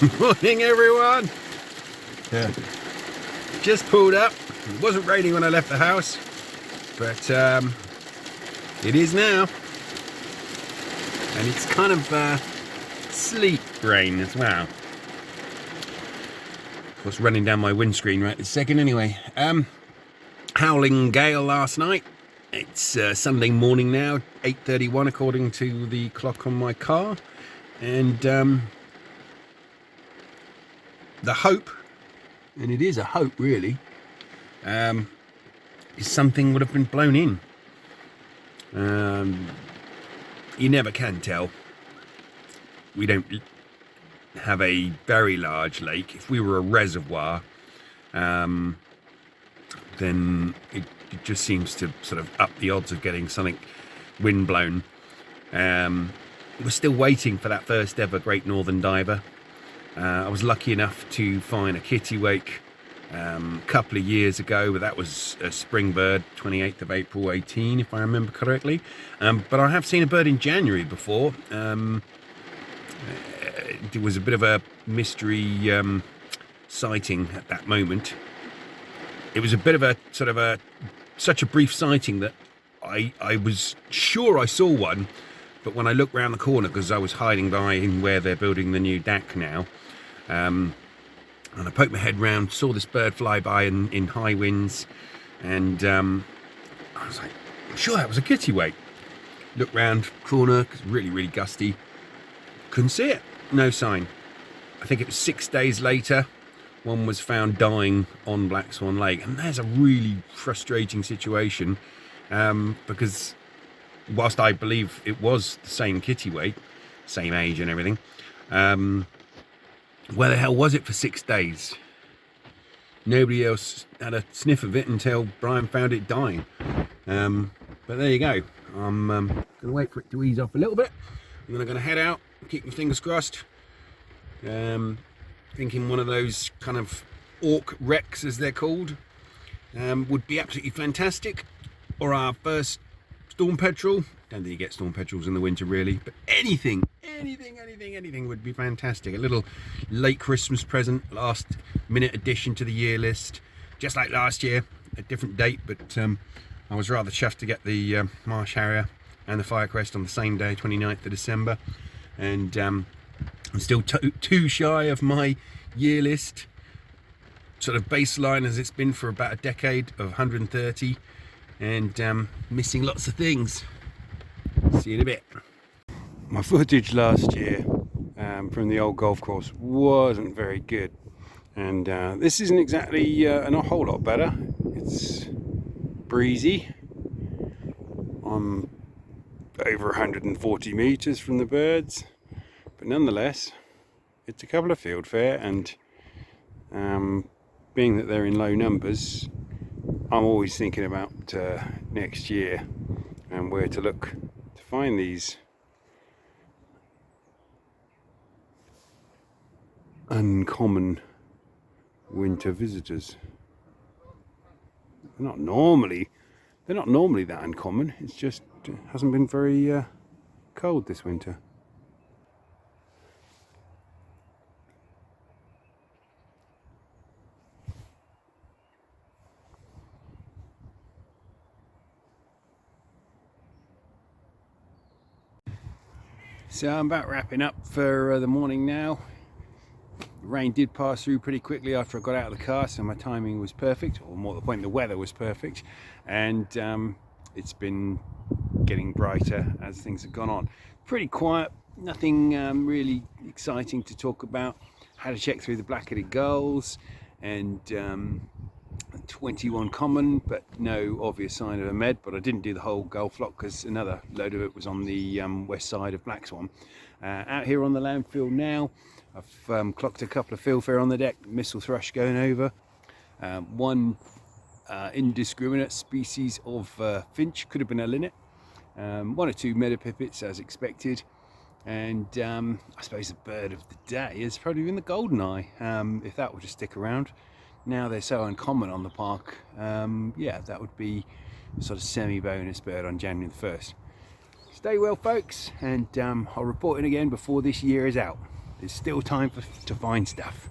Morning everyone! Yeah. Just pulled up. It wasn't raining when I left the house, but it is now. And it's kind of sleet rain as well. Of course, running down my windscreen right this second anyway. Howling gale last night. It's Sunday morning now, 8:31 according to the clock on my car. And the hope, and it is a hope really, is something would have been blown in. You never can tell. We don't have a very large lake. If we were a reservoir, then it just seems to sort of up the odds of getting something wind blown. We're still waiting for that first ever Great Northern Diver. I was lucky enough to find a kittiwake a couple of years ago, but that was a spring bird, 28th of April 18, if I remember correctly. But I have seen a bird in January before. It was a bit of a mystery sighting at that moment. It was a bit of a sort of such a brief sighting that I was sure I saw one, but when I looked round the corner, because I was hiding behind where they're building the new DAC now, and I poked my head round, saw this bird fly by in high winds, and I was like, I'm sure that was a kittiwake. Looked round corner, cause really, really gusty. Couldn't see it. No sign. I think it was 6 days later, one was found dying on Black Swan Lake, and there's a really frustrating situation, because whilst I believe it was the same kittiwake, same age and everything, where the hell was it for 6 days? Nobody else had a sniff of it until Brian found it dying. But there you go. I'm going to wait for it to ease off a little bit, and then I'm going to head out, keep my fingers crossed. Thinking one of those kind of orc wrecks, as they're called, would be absolutely fantastic. Or our first storm petrel. Don't think you get storm petrels in the winter really, but anything would be fantastic. A little late Christmas present, last minute addition to the year list, just like last year, a different date, but I was rather chuffed to get the Marsh Harrier and the Firecrest on the same day, 29th of December, and I'm still too shy of my year list sort of baseline, as it's been for about a decade, of 130, and missing lots of things. See you in a bit. My footage last year from the old golf course wasn't very good, and this isn't exactly a whole lot better. It's breezy. I'm over 140 meters from the birds, but nonetheless it's a couple of fieldfare, and being that they're in low numbers, I'm always thinking about next year and where to look to find these uncommon winter visitors. They're not normally that uncommon. It's just it hasn't been very cold this winter. So I'm about wrapping up for the morning now. The rain did pass through pretty quickly after I got out of the car, so my timing was perfect, or more to the point, the weather was perfect, and it's been getting brighter as things have gone on. Pretty quiet, nothing really exciting to talk about. Had to check through the black-headed gulls and 21 common, but no obvious sign of a med. But I didn't do the whole gull flock because another load of it was on the west side of Black Swan. Out here on the landfill now, I've clocked a couple of fieldfare on the deck, missile thrush going over, one indiscriminate species of finch, could have been a linnet, one or two meadowpipits as expected, and I suppose the bird of the day has probably been the goldeneye, if that will just stick around. Now they're so uncommon on the park, yeah, that would be a sort of semi-bonus bird on January the 1st. Stay well folks, and I'll report in again before this year is out. There's still time to find stuff.